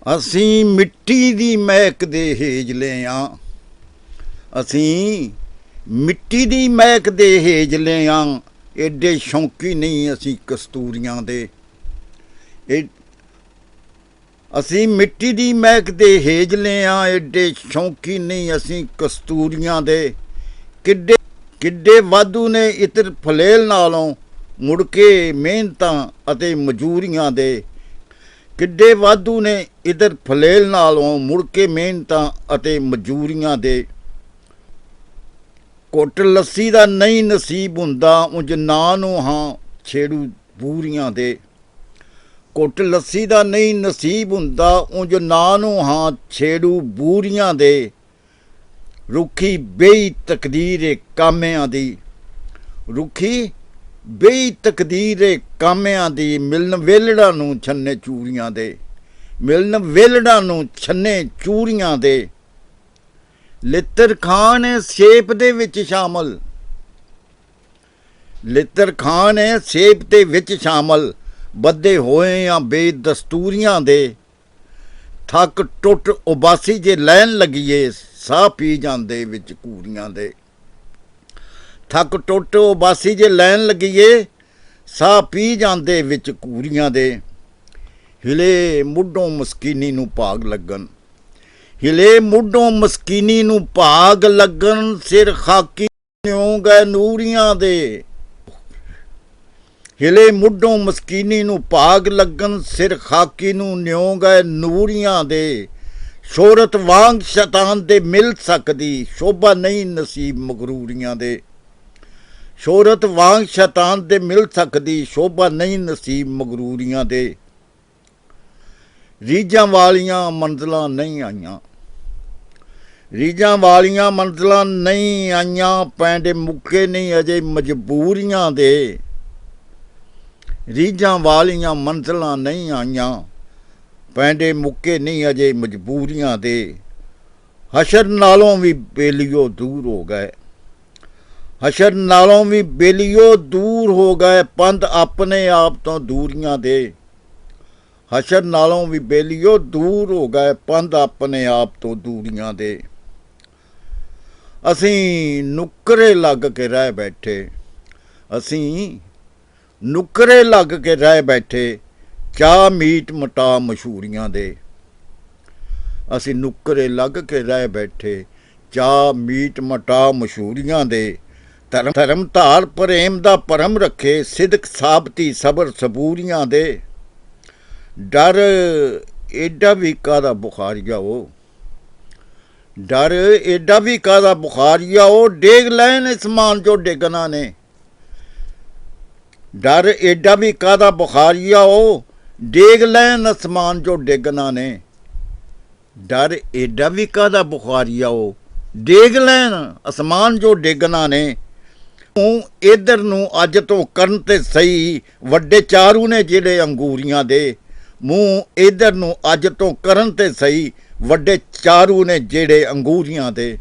ਅਸੀਂ ਮਿੱਟੀ ਦੀ ਮਹਿਕ ਦੇ ਹੇਜਲੇ ਆਂ। ਅਸੀਂ ਮਿੱਟੀ ਦੀ ਮਹਿਕ ਦੇ ਹੇਜਲੇ ਆਂ। ਐਡੇ ਸ਼ੌਂਕੀ ਨਹੀਂ ਅਸੀਂ ਕਸਤੂਰੀਆਂ ਦੇ। ਅਸੀਂ ਮਿੱਟੀ ਦੀ ਮਹਿਕ ਦੇ ਹੇਜਲੇ ਆਂ। ਐਡੇ ਸ਼ੌਂਕੀ ਨਹੀਂ ਅਸੀਂ ਕਸਤੂਰੀਆਂ ਦੇ। ਕਿੱਡੇ ਕਿੱਡੇ ਵਾਧੂ ਨੇ ਇਤਰ ਫਲੇਲ ਨਾਲੋਂ ਮੁੜ ਕੇ ਮਿਹਨਤਾਂ ਅਤੇ ਮਜ਼ਦੂਰੀਆਂ ਦੇ। ਕਿੱਡੇ ਵਾਧੂ ਨੇ ਇਧਰ ਫਲੇਲ ਨਾਲੋਂ ਮੁੜ ਕੇ ਮਿਹਨਤਾਂ ਅਤੇ ਮਜ਼ਦੂਰੀਆਂ ਦੇ। ਘੁੱਟ ਲੱਸੀ ਦਾ ਨਹੀਂ ਨਸੀਬ ਹੁੰਦਾ, ਉਂਝ ਨਾਂ ਨੂੰ ਹਾਂ ਛੇੜੂ ਬੂਰੀਆਂ ਦੇ। ਘੁੱਟ ਲੱਸੀ ਦਾ ਨਹੀਂ ਨਸੀਬ ਹੁੰਦਾ, ਉਂਝ ਨਾਂ ਨੂੰ ਹਾਂ ਛੇੜੂ ਬੂਰੀਆਂ ਦੇ। ਰੁੱਖੀ ਬੇਈ ਤਕਦੀਰ ਕਾਮਿਆਂ ਦੀ। ਰੁੱਖੀ ਬੇਈ ਤਕਦੀਰ ਕਾਮਿਆਂ ਦੀ। ਮਿਲਣ ਵੇਲੜਾਂ ਨੂੰ ਛੰਨੇ ਚੂੜੀਆਂ ਦੇ। ਮਿਲਣ ਵੇਲੜਾਂ ਨੂੰ ਛੰਨੇ ਚੂੜੀਆਂ ਦੇ। ਲਿੱਤਰ ਖਾਨ ਹੈ ਸੇਬ ਦੇ ਵਿੱਚ ਸ਼ਾਮਲ। ਲਿੱਤਰ ਖਾਨ ਹੈ ਸੇਬ ਦੇ ਵਿੱਚ ਸ਼ਾਮਲ। ਬੱਧੇ ਹੋਏ ਆ ਬੇਦਸਤੂਰੀਆਂ ਦੇ। ਥੱਕ ਟੁੱਟ ਉਬਾਸੀ ਜੇ ਲੈਣ ਲੱਗੀਏ, ਸਾਹ ਪੀ ਜਾਂਦੇ ਵਿੱਚ ਕੂੜੀਆਂ ਦੇ। ਥੱਕ ਟੁੱਟ ਉਬਾਸੀ ਜੇ ਲੈਣ ਲੱਗੀਏ, ਸਾਹ ਪੀ ਜਾਂਦੇ ਵਿੱਚ ਕੂੜੀਆਂ ਦੇ। ਹਿਲੇ ਮੁੱਢੋਂ ਮਸਕੀਨੀ ਨੂੰ ਭਾਗ ਲੱਗਣ। ਹਿਲੇ ਮੁੱਢੋਂ ਮਸਕੀਨੀ ਨੂੰ ਭਾਗ ਲੱਗਣ। ਸਿਰ ਖਾਕੀ ਨਿਉ ਗਏ ਨੂਰੀਆਂ ਦੇ। ਹਿਲੇ ਮੁੱਢੋਂ ਮਸਕੀਨੀ ਨੂੰ ਭਾਗ ਲੱਗਣ। ਸਿਰ ਖਾਕੀ ਨੂੰ ਨਿਉ ਗਏ ਨੂਰੀਆਂ ਦੇ। ਸ਼ੋਹਰਤ ਵਾਂਗ ਸ਼ੈਤਾਨ ਦੇ ਮਿਲ ਸਕਦੀ, ਸ਼ੋਭਾ ਨਹੀਂ ਨਸੀਬ ਮਗਰੂਰੀਆਂ ਦੇ। ਸ਼ੋਹਰਤ ਵਾਂਗ ਸ਼ੈਤਾਨ ਦੇ ਮਿਲ ਸਕਦੀ, ਸ਼ੋਭਾ ਨਹੀਂ ਨਸੀਬ ਮਗਰੂਰੀਆਂ ਦੇ। ਰੀਝਾਂ ਵਾਲੀਆਂ ਮੰਜ਼ਲਾਂ ਨਹੀਂ ਆਈਆਂ। ਰੀਝਾਂ ਵਾਲੀਆਂ ਮੰਜ਼ਲਾਂ ਨਹੀਂ ਆਈਆਂ। ਪੈਂਡੇ ਮੁੱਕੇ ਨਹੀਂ ਅਜੇ ਮਜਬੂਰੀਆਂ ਦੇ। ਰੀਝਾਂ ਵਾਲੀਆਂ ਮੰਜ਼ਲਾਂ ਨਹੀਂ ਆਈਆਂ। ਪੈਂਡੇ ਮੁੱਕੇ ਨਹੀਂ ਅਜੇ ਮਜਬੂਰੀਆਂ ਦੇ। ਹਸ਼ਰ ਨਾਲੋਂ ਵੀ ਬੇਲੀਓ ਦੂਰ ਹੋ ਗਏ। ਹਸ਼ਰ ਨਾਲੋਂ ਵੀ ਬੇਲੀਓ ਦੂਰ ਹੋ ਗਏ। ਪੰਧ ਆਪਣੇ ਆਪ ਤੋਂ ਦੂਰੀਆਂ ਦੇ। ਹਸ਼ਰ ਨਾਲੋਂ ਵੀ ਬੇਲੀਓ ਦੂਰ ਹੋ ਗਏ। ਪੰਧ ਆਪਣੇ ਆਪ ਤੋਂ ਦੂਰੀਆਂ ਦੇ। ਅਸੀਂ ਨੁੱਕਰੇ ਲੱਗ ਕੇ ਰਹਿ ਬੈਠੇ। ਅਸੀਂ ਨੁੱਕਰੇ ਲੱਗ ਕੇ ਰਹਿ ਬੈਠੇ। ਚਾਹ ਮੀਟ ਮਟਾ ਮਸ਼ਹੂਰੀਆਂ ਦੇ। ਅਸੀਂ ਨੁੱਕਰੇ ਲੱਗ ਕੇ ਰਹਿ ਬੈਠੇ। ਚਾਹ ਮੀਟ ਮਟਾ ਮਸ਼ਹੂਰੀਆਂ ਦੇ। ਧਰਮ ਧਾਰ ਪ੍ਰੇਮ ਦਾ ਭਰਮ ਰੱਖੇ। ਸਿਦਕ ਸਾਬਤੀ ਸਬਰ ਸਬੂਰੀਆਂ ਦੇ। ਡਰ ਏਡਾ ਵੀ ਕਾਹਦਾ ਬੁਖਾਰੀਆ ਉਹ। ਡਰ ਏਡਾ ਵੀ ਕਾਹਦਾ ਬੁਖਾਰੀਆ ਉਹ। ਡੇਗ ਲੈਣ ਅਸਮਾਨ ਜੋ ਡੇਗਣਾ ਨੇ। ਡਰ ਏਡਾ ਵੀ ਕਾਹਦਾ ਬੁਖਾਰੀਆ ਉਹ। ਡੇਗ ਲੈਣ ਅਸਮਾਨ ਜੋ ਡੇਗਣਾ ਨੇ। ਡਰ ਏਡਾ ਵੀ ਕਾਹਦਾ ਬੁਖਾਰੀਆ ਉਹ। ਡੇਗ ਲੈਣ ਅਸਮਾਨ ਜੋ ਡੇਗਣਾ ਨੇ। ਮੂੰਹ ਇੱਧਰ ਨੂੰ ਅੱਜ ਤੋਂ ਕਰਨ ਤੇ ਸਹੀ, ਵੱਡੇ ਚਾਰੂ ਨੇ ਜਿਹੜੇ ਅੰਗੂਰੀਆਂ ਦੇ। ਮੂੰਹ ਇੱਧਰ ਨੂੰ ਅੱਜ ਤੋਂ ਕਰਨ ਤੇ ਸਹੀ, ਵੱਡੇ ਚਾਰੂ ਨੇ ਜਿਹੜੇ ਅੰਗੂਰੀਆਂ ਦੇ।